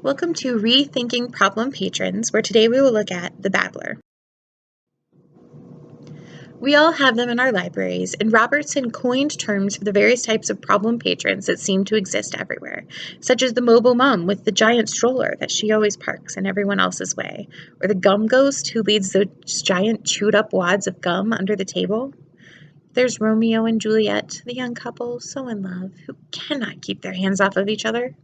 Welcome to Rethinking Problem Patrons, where today we will look at the babbler. We all have them in our libraries, and Robertson coined terms for the various types of problem patrons that seem to exist everywhere, such as the mobile mom with the giant stroller that she always parks in everyone else's way, or the gum ghost who leads those giant chewed-up wads of gum under the table. There's Romeo and Juliet, the young couple so in love, who cannot keep their hands off of each other.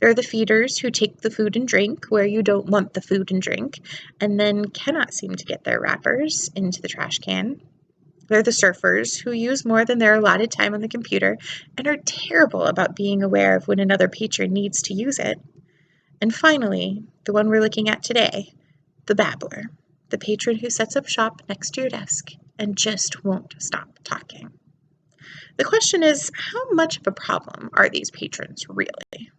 There are the feeders who take the food and drink where you don't want the food and drink, and then cannot seem to get their wrappers into the trash can. There are the surfers who use more than their allotted time on the computer and are terrible about being aware of when another patron needs to use it. And finally, the one we're looking at today, the babbler, the patron who sets up shop next to your desk and just won't stop talking. The question is, how much of a problem are these patrons really?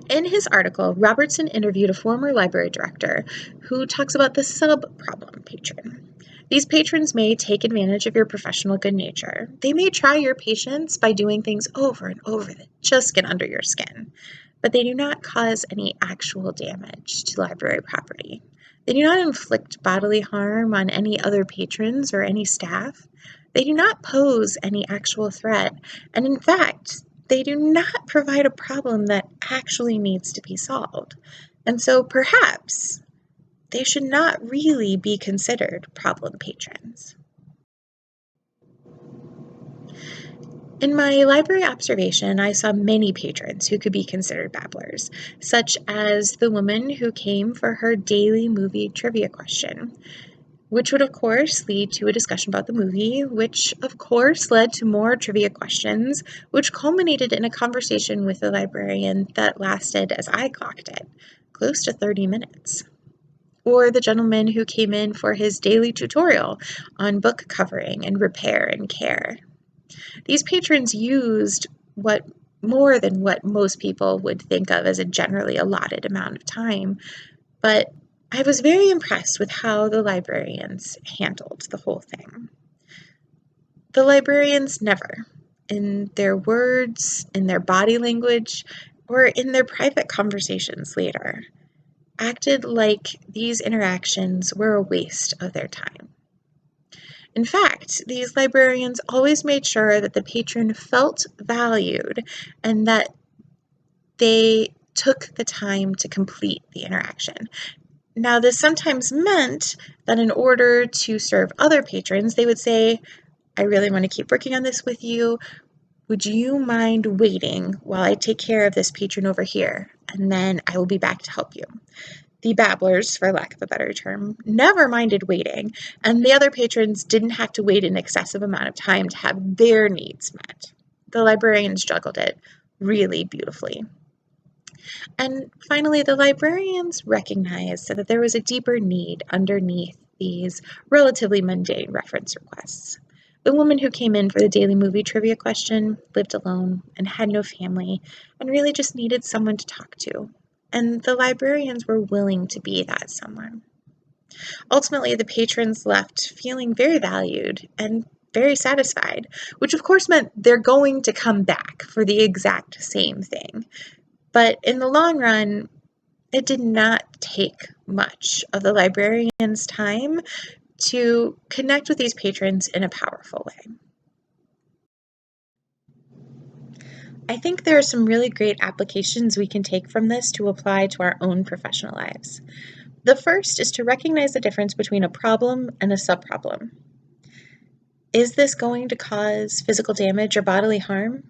In his article, Robertson interviewed a former library director who talks about the sub-problem patron. These patrons may take advantage of your professional good nature. They may try your patience by doing things over and over that just get under your skin, but they do not cause any actual damage to library property. They do not inflict bodily harm on any other patrons or any staff. They do not pose any actual threat, and in fact, they do not provide a problem that actually needs to be solved. And so perhaps they should not really be considered problem patrons. In my library observation, I saw many patrons who could be considered babblers, such as the woman who came for her daily movie trivia question, which would of course lead to a discussion about the movie, which of course led to more trivia questions, which culminated in a conversation with the librarian that lasted, as I clocked it, close to 30 minutes. Or the gentleman who came in for his daily tutorial on book covering and repair and care. These patrons used more than what most people would think of as a generally allotted amount of time, but I was very impressed with how the librarians handled the whole thing. The librarians never, in their words, in their body language, or in their private conversations later, acted like these interactions were a waste of their time. In fact, these librarians always made sure that the patron felt valued and that they took the time to complete the interaction. Now, this sometimes meant that in order to serve other patrons, they would say, I really want to keep working on this with you. Would you mind waiting while I take care of this patron over here? And then I will be back to help you. The babblers, for lack of a better term, never minded waiting, and the other patrons didn't have to wait an excessive amount of time to have their needs met. The librarians juggled it really beautifully. And finally, the librarians recognized that there was a deeper need underneath these relatively mundane reference requests. The woman who came in for the daily movie trivia question lived alone and had no family and really just needed someone to talk to. And the librarians were willing to be that someone. Ultimately, the patrons left feeling very valued and very satisfied, which of course meant they're going to come back for the exact same thing. But in the long run, it did not take much of the librarian's time to connect with these patrons in a powerful way. I think there are some really great applications we can take from this to apply to our own professional lives. The first is to recognize the difference between a problem and a subproblem. Is this going to cause physical damage or bodily harm?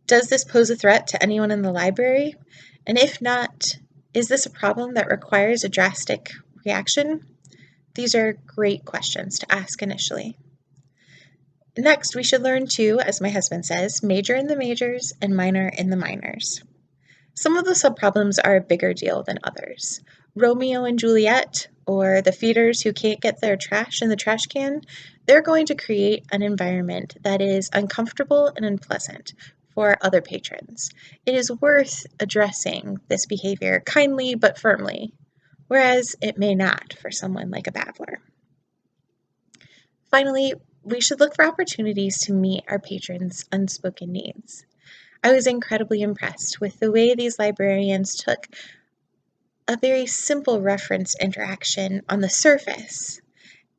Does this pose a threat to anyone in the library? And if not, is this a problem that requires a drastic reaction? These are great questions to ask initially. Next, we should learn to, as my husband says, major in the majors and minor in the minors. Some of the subproblems are a bigger deal than others. Romeo and Juliet, or the feeders who can't get their trash in the trash can, they're going to create an environment that is uncomfortable and unpleasant for other patrons. It is worth addressing this behavior kindly but firmly, whereas it may not for someone like a babbler. Finally, we should look for opportunities to meet our patrons' unspoken needs. I was incredibly impressed with the way these librarians took a very simple reference interaction on the surface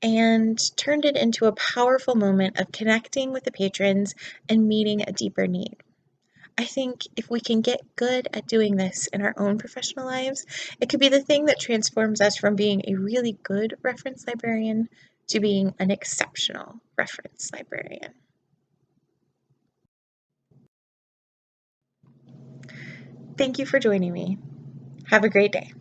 and turned it into a powerful moment of connecting with the patrons and meeting a deeper need. I think if we can get good at doing this in our own professional lives, it could be the thing that transforms us from being a really good reference librarian to being an exceptional reference librarian. Thank you for joining me. Have a great day.